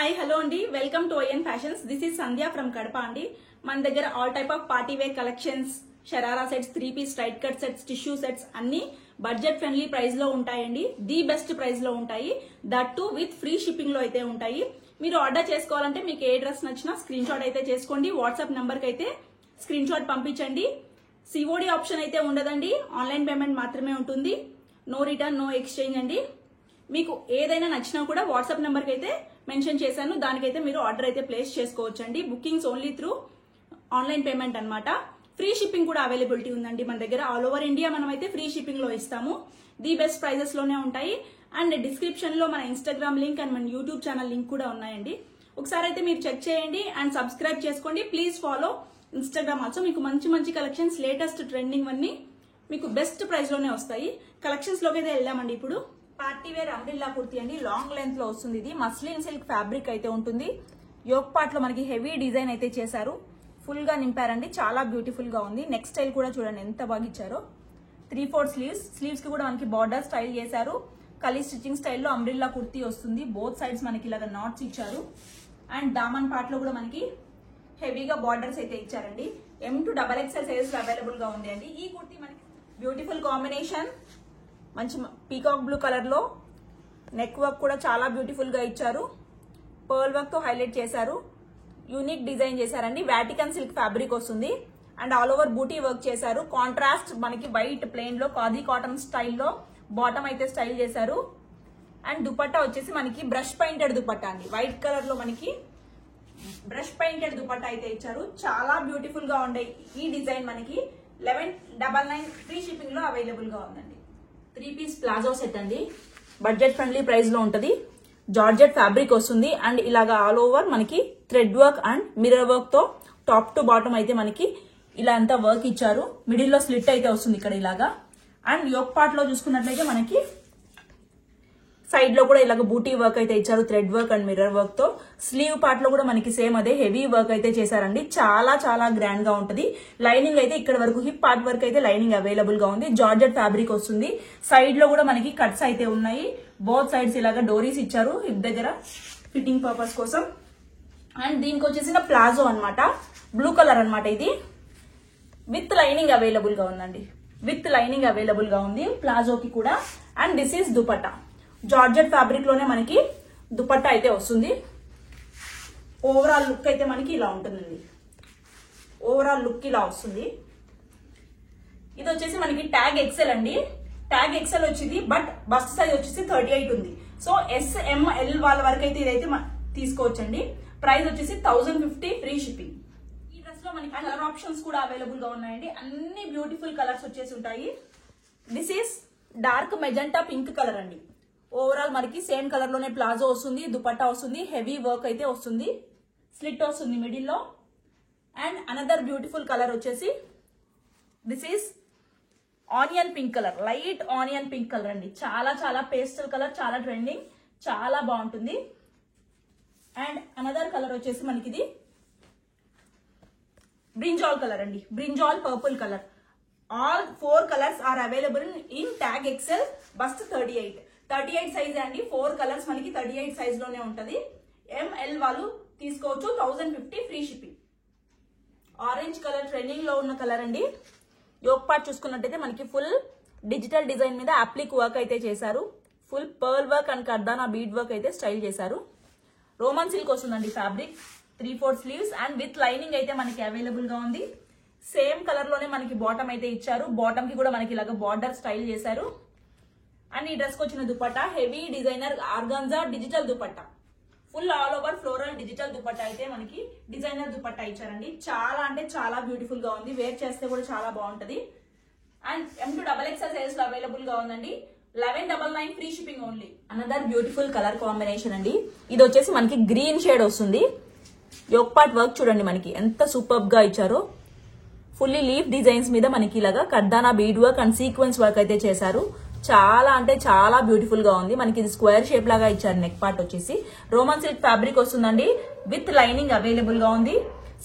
Hi hello అండి, welcome to IN fashions. This is Sandhya from Kadapa అండి. మన దగ్గర all type of party wear collections, sharara sets, 3-piece straight cut sets, tissue sets అన్ని budget friendly price లో ఉంటాయండి. The best price లో ఉంటాయి. That too with free shipping లో అయితే ఉంటాయి. మీరు ఆర్డర్ చేసుకోవాలంటే మీకు ఏ డ్రెస్ నచ్చినా స్క్రీన్ షాట్ అయితే చేసుకోండి. వాట్సాప్ నంబర్ కి అయితే స్క్రీన్ షాట్ పంపించండి. సిఓడి ఆప్షన్ అయితే ఉండదండి, ఆన్లైన్ పేమెంట్ మాత్రమే ఉంటుంది. నో రిటర్న్, నో ఎక్స్చేంజ్ అండి. మీకు ఏదైనా నచ్చినా కూడా వాట్సాప్ నెంబర్ కి అయితే మెన్షన్ చేశాను, దానికైతే మీరు ఆర్డర్ అయితే ప్లేస్ చేసుకోవచ్చు అండి. Bookings only through online payment అన్నమాట. ఫ్రీ షిప్పింగ్ కూడా అవైలబిలిటీ ఉందండి మన దగ్గర. ఆల్ ఓవర్ ఇండియా మనం అయితే ఫ్రీ షిప్పింగ్ లో ఇస్తాము. ది బెస్ట్ ప్రైజెస్ లోనే ఉంటాయి. అండ్ డిస్క్రిప్షన్ లో మన ఇన్స్టాగ్రామ్ లింక్ అండ్ మన యూట్యూబ్ ఛానల్ లింక్ కూడా ఉన్నాయండి. ఒకసారి అయితే మీరు చెక్ చేయండి అండ్ సబ్స్క్రైబ్ చేసుకోండి. Please follow Instagram also. మీకు మంచి మంచి కలెక్షన్స్, లేటెస్ట్ ట్రెండింగ్ అన్ని మీకు బెస్ట్ ప్రైస్ లోనే వస్తాయి. కలెక్షన్స్ లోకి అయితే వెళ్దామండి. ఇప్పుడు పార్టీ వేర్ అంబ్రిల్లా కుర్తీ అండి, లాంగ్ లెంత్ లో వస్తుంది. ఇది మస్లిన్ సిల్క్ ఫ్యాబ్రిక్ అయితే ఉంటుంది. యోక్ పార్ట్ లో మనకి హెవీ డిజైన్ అయితే చేశారు. ఫుల్ గా నింపారండి, చాలా బ్యూటిఫుల్ గా ఉంది. నెక్ స్టైల్ కూడా చూడండి ఎంత బాగా ఇచ్చారో. 3/4 స్లీవ్స్, స్లీవ్స్ కి కూడా మనకి బార్డర్ స్టైల్ చేశారు. కలీ స్టిచ్చింగ్ స్టైల్లో అంబ్రిల్లా కుర్తీ వస్తుంది. బోత్ సైడ్స్ మనకి ఇలాగా నాట్స్ ఇచ్చారు. అండ్ దామన్ పార్ట్ లో కూడా మనకి హెవీగా బార్డర్స్ అయితే ఇచ్చారండి. M to XXL size available గా ఉంది అండి. ఈ కుర్తీ మనకి బ్యూటిఫుల్ కాంబినేషన్, మంచి పీకాక్ బ్లూ కలర్ లో నెక్ వర్క్ కూడా చాలా బ్యూటిఫుల్ గా ఇచ్చారు. పర్ల్ వర్క్ తో హైలైట్ చేశారు. యూనిక్ డిజైన్ చేశారండి. వాటికన్ సిల్క్ ఫ్యాబ్రిక్ వస్తుంది. And all over booti work చేశారు. కాంట్రాస్ట్ మనకి వైట్ ప్లెయిన్ లో ఖాదీ కాటన్ స్టైల్లో బాటమ్ అయితే స్టైల్ చేశారు. అండ్ దుపట్టా వచ్చేసి మనకి బ్రష్ పెయింటెడ్ దుపట్టా అండి. వైట్ కలర్ లో మనకి బ్రష్ పెయింటెడ్ దుపట్టా అయితే ఇచ్చారు. చాలా బ్యూటిఫుల్ గా ఉండే ఈ డిజైన్ మనకి 1199 ఫ్రీ షిప్పింగ్ లో అవైలబుల్ గా ఉందండి. 3-piece ప్లాజో సెట్ అండి, బడ్జెట్ ఫ్రెండ్లీ ప్రైస్ లో ఉంటది. జార్జెట్ ఫ్యాబ్రిక్ వస్తుంది. అండ్ ఇలాగా ఆల్ ఓవర్ మనకి thread work and mirror work తో టాప్ టు బాటమ్ అయితే మనకి ఇలా అంతా వర్క్ ఇచ్చారు. మిడిల్ లో స్లిట్ అయితే వస్తుంది ఇక్కడ ఇలాగా. అండ్ యోక్ పార్ట్ లో చూసుకున్నట్లయితే మనకి సైడ్ లో కూడా ఇలాగ బూటీ వర్క్ అయితే ఇచ్చారు, thread work and mirror work తో. స్లీవ్ పార్ట్ లో కూడా మనకి సేమ్ అదే హెవీ వర్క్ అయితే చేశారండి. చాలా చాలా గ్రాండ్ గా ఉంటది. లైనింగ్ అయితే ఇక్కడ వరకు హిప్ పార్ట్ వరకు అయితే లైనింగ్ అవైలబుల్ గా ఉంది. జార్జెట్ ఫ్యాబ్రిక్ వస్తుంది. సైడ్ లో కూడా మనకి కట్స్ అయితే ఉన్నాయి. బోత్ సైడ్స్ ఇలాగా డోరీస్ ఇచ్చారు హిప్ దగ్గర ఫిట్టింగ్ పర్పస్ కోసం. అండ్ దీనికి వచ్చేసిన ప్లాజో అన్నమాట, బ్లూ కలర్ అన్నమాట. ఇది విత్ లైనింగ్ అవైలబుల్ గా ఉందండి. విత్ లైనింగ్ అవైలబుల్ గా ఉంది ప్లాజోకి కూడా. And this is dupatta. Georgette fabric లోనే మనకి దుపట్టా అయితే వస్తుంది. ఓవరాల్ లుక్ అయితే మనకి ఇలా ఉంటుందండి. ఓవరాల్ లుక్ ఇలా వస్తుంది. ఇది వచ్చేసి మనకి ట్యాగ్ ఎక్సెల్ అండి. ట్యాగ్ ఎక్సెల్ వచ్చింది, బట్ బస్ట్ సైజ్ వచ్చేసి 38 ఉంది. సో SML వాళ్ళ వరకు అయితే ఇదైతే తీసుకోవచ్చండి. ప్రైస్ వచ్చేసి 1050 ఫ్రీ షిప్పింగ్. ఈ డ్రెస్ లో మనకి కలర్ ఆప్షన్స్ కూడా అవైలబుల్ గా ఉన్నాయండి. అన్ని బ్యూటిఫుల్ కలర్స్ వచ్చేసి ఉంటాయి. This is dark magenta pink colour అండి. ఓవరాల్ మనకి సేమ్ కలర్ లోనే ప్లాజో వస్తుంది, దుపట్టా వస్తుంది, హెవీ వర్క్ అయితే వస్తుంది, స్లిట్ వస్తుంది మిడిల్ లో. అండ్ అనదర్ బ్యూటిఫుల్ కలర్ వచ్చేసి this is onion pink colour, light onion pink colour అండి. చాలా చాలా పేస్టల్ కలర్, చాలా ట్రెండింగ్, చాలా బాగుంటుంది. అండ్ అనదర్ కలర్ వచ్చేసి మనకి ఇది బ్రింజాల్ కలర్ అండి, brinjal purple colour. All 4 colours are available in tag XL bust 38 size అండి. 4 కలర్స్ మనకి 38 సైజ్ లోనే ఉంటది. ML వాళ్ళు తీసుకోవచ్చు. 1050 free shipping. Orange colour trending లో ఉన్న కలర్ అండి. యోక్ పార్ట్ చూసుకున్నట్టయితే మనకి ఫుల్ డిజిటల్ డిజైన్ మీద అప్లిక్ వర్క్ అయితే చేశారు. Full pearl work and kardana bead work అయితే స్టైల్ చేశారు. రోమన్ సిల్క్ వస్తుందండి fabric. 3/4 sleeves and with lining అయితే మనకి అవైలబుల్ గా ఉంది. సేమ్ కలర్ లోనే మనకి బాటమ్ అయితే ఇచ్చారు. బాటమ్ కి కూడా మనకి ఇలాగ బార్డర్ స్టైల్ చేశారు. అండ్ ఈ డ్రెస్ కి వచ్చిన dupatta heavy designer organza digital dupatta. Full all over floral digital dupatta అయితే మనకి డిజైనర్ దుపట్టా ఇచ్చారండి. చాలా అంటే చాలా బ్యూటిఫుల్ గా ఉంది. వేర్ చేస్తే కూడా చాలా బాగుంటది. And M to XXL size లో అవైలబుల్ గా ఉందండి. 1199 free shipping only. Another beautiful colour combination అండి. ఇది వచ్చేసి మనకి గ్రీన్ షేడ్ వస్తుంది. యోక్ పార్ట్ వర్క్ చూడండి మనకి ఎంత సూపర్ గా ఇచ్చారో. ఫుల్లీ లీఫ్ డిజైన్స్ మీద మనకి ఇలాగా kardana bead work and sequence work అయితే చేశారు. చాలా అంటే చాలా బ్యూటిఫుల్ గా ఉంది. మనకి ఇది స్క్వేర్ షేప్ లాగా ఇచ్చారు. నెక్ పార్ట్ వచ్చేసి రోమన్ సిల్క్ ఫ్యాబ్రిక్ వస్తుందండి. విత్ లైనింగ్ అవైలబుల్ గా ఉంది.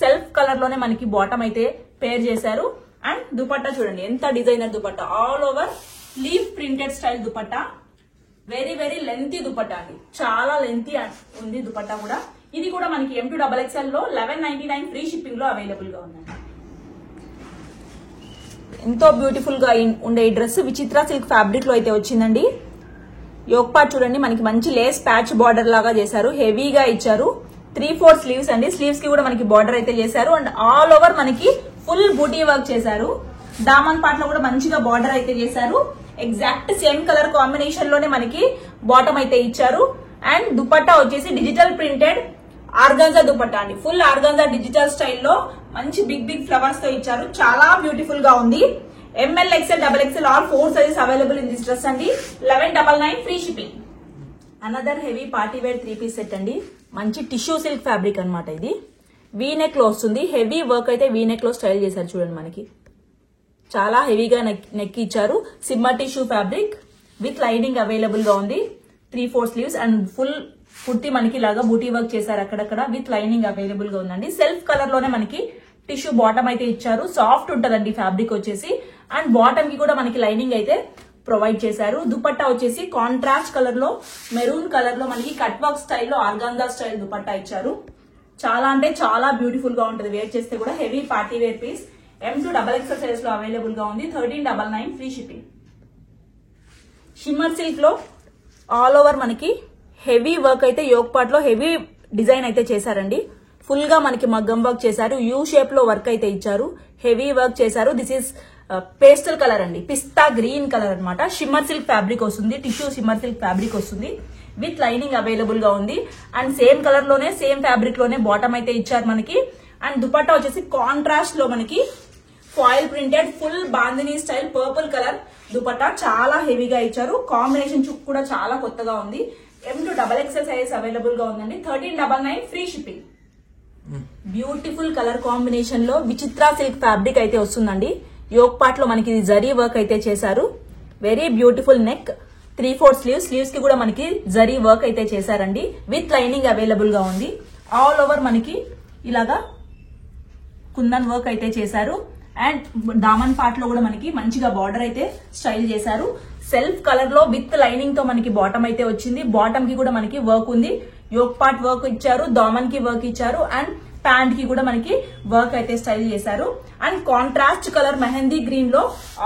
సెల్ఫ్ కలర్ లోనే మనకి బాటమ్ అయితే పేర్ చేశారు. అండ్ దుపట్టా చూడండి ఎంత designer dupatta. All over leaf printed style dupatta. Very very lengthy dupatta అండి, చాలా లెంతీ ఉంది దుపట్టా కూడా. ఇది కూడా మనకి M2XXL లో 1199 ఫ్రీ షిప్పింగ్ లో అవైలబుల్ గా ఉందండి. ఎంతో బ్యూటిఫుల్ గా ఉండే ఈ డ్రెస్ విచిత్ర సిల్క్ ఫ్యాబ్రిక్ లో అయితే వచ్చిందండి. యోక్ పార్ట్ చూడండి, మనకి మంచి లేస్ ప్యాచ్ బార్డర్ లాగా చేశారు, హెవీగా ఇచ్చారు. 3/4 స్లీవ్స్ అండి, స్లీవ్స్ కి కూడా మనకి బార్డర్ అయితే చేశారు. అండ్ ఆల్ ఓవర్ మనకి ఫుల్ బూటీ వర్క్ చేశారు. దామన్ పార్ట్ లో కూడా మంచిగా బార్డర్ అయితే చేశారు. ఎగ్జాక్ట్ సేమ్ కలర్ కాంబినేషన్ లోనే మనకి బాటమ్ అయితే ఇచ్చారు. అండ్ దుపట్టా వచ్చేసి డిజిటల్ ప్రింటెడ్ ఆర్గాన్జా దుపట్టా అండి, ఫుల్ ఆర్గాన్జా డిజిటల్ స్టైల్లో మంచి బిగ్ బిగ్ ఫ్లవర్స్ తో ఇచ్చారు. చాలా బ్యూటిఫుల్ గా ఉంది. ML, XL, XXL all 4 sizes available in this dress అండి. 1199 free shipping. Another heavy party wear 3-piece set అండి. మంచి టిష్యూ సిల్క్ ఫ్యాబ్రిక్ అనమాట. ఇది వీ నెక్ లో వస్తుంది. హెవీ వర్క్ అయితే వీ నెక్ లో స్టైల్ చేశారు చూడండి. మనకి చాలా హెవీగా నెక్ ఇచ్చారు. Shimmer tissue fabric with lining available గా ఉంది. 3/4 స్లీవ్స్ అండ్ ఫుల్ కుర్తి మనకి ఇలాగా బూటీ వర్క్ చేశారు అక్కడక్కడ. విత్ లైనింగ్ అవైలబుల్ గా ఉందండి. సెల్ఫ్ కలర్ లోనే మనకి టిష్యూ బాటమ్ అయితే ఇచ్చారు. సాఫ్ట్ ఉంటదండి ఫ్యాబ్రిక్ వచ్చేసి. అండ్ బాటమ్ కి కూడా మనకి లైనింగ్ అయితే ప్రొవైడ్ చేశారు. దుపట్టా వచ్చేసి కాంట్రాస్ట్ కలర్ లో, మెరూన్ కలర్ లో మనకి కట్ వర్క్ స్టైల్లో ఆర్గాన్జా స్టైల్ దుపట్టా ఇచ్చారు. చాలా అంటే చాలా బ్యూటిఫుల్ గా ఉంటుంది వేర్ చేస్తే కూడా. Heavy party wear piece. M2XXL size లో అవైలబుల్ గా ఉంది. 1399 ఫ్రీ షిప్పింగ్. షిమ్మర్ సిల్క్ లో ఆల్ ఓవర్ మనకి హెవీ వర్క్ అయితే యోక్ పార్ట్ లో హెవీ డిజైన్ అయితే చేశారండి. ఫుల్ గా మనకి మగ్గం వర్క్ చేశారు. యూ షేప్ లో వర్క్ అయితే ఇచ్చారు. హెవీ వర్క్ చేశారు. దిస్ ఈస్ పేస్టల్ కలర్ అండి, పిస్తా గ్రీన్ కలర్ అనమాట. షిమ్మర్ సిల్క్ ఫ్యాబ్రిక్ వస్తుంది, టిష్యూ షిమ్మర్ సిల్క్ ఫ్యాబ్రిక్ వస్తుంది. విత్ లైనింగ్ అవైలబుల్ గా ఉంది. అండ్ సేమ్ కలర్ లోనే సేమ్ ఫ్యాబ్రిక్ లోనే బాటమ్ అయితే ఇచ్చారు మనకి. అండ్ దుపట్టా వచ్చేసి కాంట్రాస్ట్ లో మనకి foil printed full bandhani style purple colour dupatta చాలా హెవీగా ఇచ్చారు. కాంబినేషన్ చుక్ కూడా చాలా కొత్తగా ఉంది. M2XXL సైజ్ అవైలబుల్ గా ఉందండి. 1399 free shipping. Beautiful colour combination లో విచిత్ర సిల్క్ ఫ్యాబ్రిక్ అయితే వస్తుందండి. యోక్ పార్ట్ లో మనకి జరీ వర్క్ అయితే చేశారు. Very beautiful neck. 3/4 sleeves, sleeves కి కూడా మనకి జరీ వర్క్ అయితే చేశారండి. విత్ లైనింగ్ అవైలబుల్ గా ఉంది. ఆల్ ఓవర్ మనకి ఇలాగా కుందన్ వర్క్ అయితే చేశారు. అండ్ దామన్ పార్ట్ లో కూడా మనకి మంచిగా బార్డర్ అయితే స్టైల్ చేశారు. సెల్ఫ్ కలర్ లో విత్ లైనింగ్ తో మనకి బాటమ్ అయితే వచ్చింది. బాటమ్ కి కూడా మనకి వర్క్ ఉంది. యోక్ పార్ట్ వర్క్ ఇచ్చారు, దామన్ కి వర్క్ ఇచ్చారు. అండ్ ప్యాంట్ కి కూడా మనకి వర్క్ అయితే స్టైల్ చేశారు. And contrast colour mehndi green లో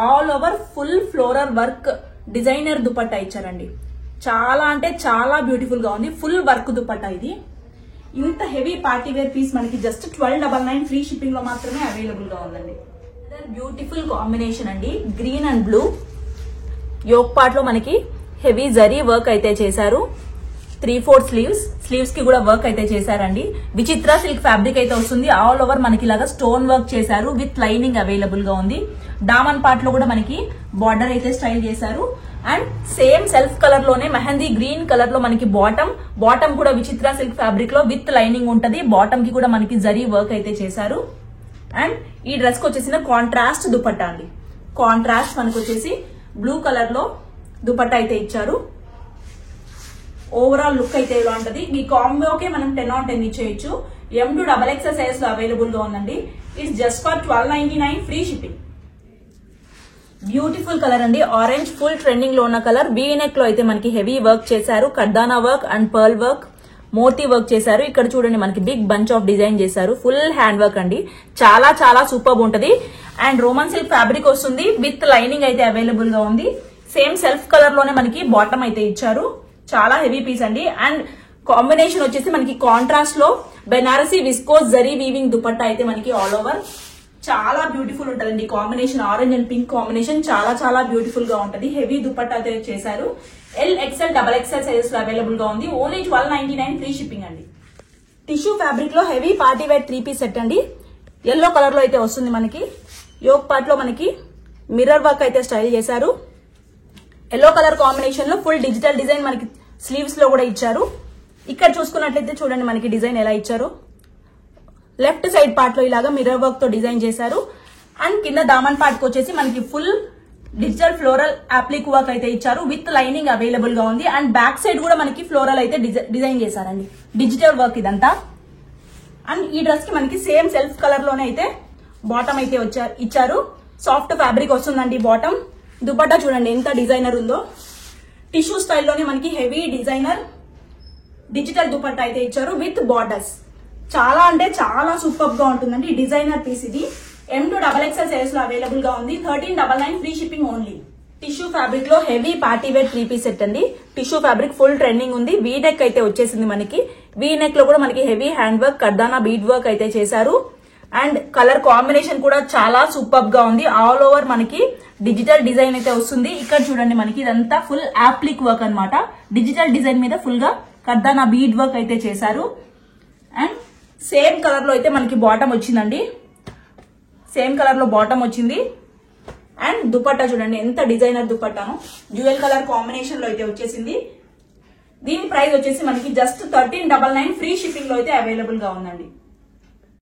all over full floral work designer dupatta ఇచ్చారండి. చాలా అంటే చాలా బ్యూటిఫుల్ గా ఉంది. ఫుల్ వర్క్ దుపట్టా ఇది. ఇంత హెవీ పార్టీ వేర్ పీస్ మనకి జస్ట్ 1299 ఫ్రీ షిప్పింగ్ లో మాత్రమే అవైలబుల్ గా ఉందండి. బ్యూటిఫుల్ కాంబినేషన్ అండి, green and blue. Yoke part లో మనకి హెవీ జరీ వర్క్ అయితే చేశారు. 3/4 స్లీవ్స్, స్లీవ్స్ కి కూడా వర్క్ అయితే చేశారండి. విచిత్ర సిల్క్ ఫ్యాబ్రిక్ అయితే వస్తుంది. ఆల్ ఓవర్ మనకి ఇలాగా స్టోన్ వర్క్ చేశారు. విత్ లైనింగ్ అవైలబుల్ గా ఉంది. దామన్ పార్ట్ లో కూడా మనకి బార్డర్ అయితే స్టైల్ చేశారు. అండ్ సేమ్ సెల్ఫ్ కలర్ లోనే మెహందీ గ్రీన్ కలర్ లో మనకి బాటమ్ కూడా విచిత్ర సిల్క్ ఫ్యాబ్రిక్ లో విత్ లైనింగ్ ఉంటది. బాటమ్ కి కూడా మనకి జరీ వర్క్ అయితే చేశారు. అండ్ ఈ డ్రెస్ కి వచ్చేసిన కాంట్రాస్ట్ దుపట్టా అండి. కాంట్రాస్ట్ మనకు వచ్చేసి బ్లూ కలర్ లో దుపట్టా అయితే ఇచ్చారు. ఓవరాల్ లుక్ అయితే ఇలా ఉంటది. ఈ కాంబోకే మనం 10/10 ఇచ్చేయచ్చు. M2XXL సైజ్ లో అవైలబుల్ గా ఉందండి. It's just for 1299 free shipping. Beautiful colour అండి, ఆరెంజ్ ఫుల్ ట్రెండింగ్ లో ఉన్న కలర్. వీ నెక్ లో అయితే మనకి హెవీ వర్క్ చేశారు. Kardana work and pearl work, moti work చేశారు. ఇక్కడ చూడండి మనకి బిగ్ బంచ్ ఆఫ్ డిజైన్ చేశారు. ఫుల్ హ్యాండ్ వర్క్ అండి, చాలా చాలా సూపర్ ఉంటది. అండ్ రోమన్ సిల్క్ ఫ్యాబ్రిక్ వస్తుంది. విత్ లైనింగ్ అయితే అవైలబుల్ గా ఉంది. సేమ్ సెల్ఫ్ కలర్ లోనే మనకి బాటమ్ అయితే ఇచ్చారు. చాలా హెవీ పీస్ అండి. అండ్ కాంబినేషన్ వచ్చేసి మనకి కాంట్రాస్ట్ లో బెనారసీ విస్కోస్ జరీ వీవింగ్ దుపట్టా అయితే మనకి ఆల్ ఓవర్ చాలా బ్యూటిఫుల్ ఉంటదండి. Combination orange and pink combination చాలా చాలా బ్యూటిఫుల్ గా ఉంటది. హెవీ దుపట్టా అయితే చేశారు. L, XL, XXL సైజెస్ లో అవైలబుల్ గా ఉంది. ఓన్లీ 1299 ఫ్రీ షిప్పింగ్ అండి. టిష్యూ ఫ్యాబ్రిక్ లో heavy party wear 3-piece set అండి. ఎల్లో కలర్ లో అయితే వస్తుంది మనకి. యోక్ పార్ట్ లో మనకి మిర్రర్ వర్క్ అయితే స్టైల్ చేశారు. ఎల్లో కలర్ కాంబినేషన్ లో ఫుల్ డిజిటల్ డిజైన్ మనకి స్లీవ్స్ లో కూడా ఇచ్చారు. ఇక్కడ చూసుకున్నట్లయితే చూడండి మనకి డిజైన్ ఎలా ఇచ్చారు. లెఫ్ట్ సైడ్ పార్ట్ లో ఇలాగా మిర్రర్ వర్క్ తో డిజైన్ చేశారు. అండ్ కింద దామన్ పార్ట్ కి వచ్చేసి మనకి ఫుల్ డిజిటల్ ఫ్లోరల్ అప్లిక్ వర్క్ అయితే ఇచ్చారు. విత్ లైనింగ్ అవైలబుల్ గా ఉంది. అండ్ బ్యాక్ సైడ్ కూడా మనకి ఫ్లోరల్ అయితే డిజైన్ చేశారండి. డిజిటల్ వర్క్ ఇదంతా. అండ్ ఈ డ్రెస్ కి మనకి సేమ్ సెల్ఫ్ కలర్ లోనే అయితే బాటమ్ అయితే ఇచ్చారు. సాఫ్ట్ ఫ్యాబ్రిక్ వస్తుందండి బాటమ్. దుపట్టా చూడండి ఎంత డిజైనర్ ఉందో. టిష్యూ స్టైల్లోనే మనకి హెవీ డిజైనర్ డిజిటల్ దుపట్టా అయితే ఇచ్చారు విత్ బార్డర్స్. చాలా అంటే చాలా సూపర్ గా ఉంటుందండి. డిజైనర్ పీస్ ఇది. M2XXL సైజ్ లో అవైలబుల్ గా ఉంది. 1399 free shipping only. Tissue fabric లో heavy party wear 3-piece set అండి. టిష్యూ ఫ్యాబ్రిక్ ఫుల్ ట్రెండింగ్ ఉంది. వీ నెక్ అయితే వచ్చేసింది మనకి. వీ నెక్ లో కూడా మనకి heavy hand work, kardana bead work అయితే చేశారు. అండ్ కలర్ కాంబినేషన్ కూడా చాలా సూపర్ గా ఉంది. ఆల్ ఓవర్ మనకి డిజిటల్ డిజైన్ అయితే వస్తుంది. ఇక్కడ చూడండి మనకి ఇదంతా ఫుల్ యాప్లిక్ వర్క్ అన్నమాట. డిజిటల్ డిజైన్ మీద ఫుల్ గా కర్దానా బీడ్ వర్క్ అయితే చేశారు. అండ్ సేమ్ కలర్ లో అయితే మనకి బాటమ్ వచ్చిందండి. సేమ్ కలర్ లో బాటమ్ వచ్చింది. అండ్ దుపట్టా చూడండి ఎంత డిజైనర్ దుపట్టాను. డ్యూయల్ కలర్ కాంబినేషన్ లో అయితే వచ్చేసింది. దీని ప్రైస్ వచ్చేసి మనకి జస్ట్ 1399 ఫ్రీ షిప్పింగ్ లో అయితే అవైలబుల్ గా ఉందండి.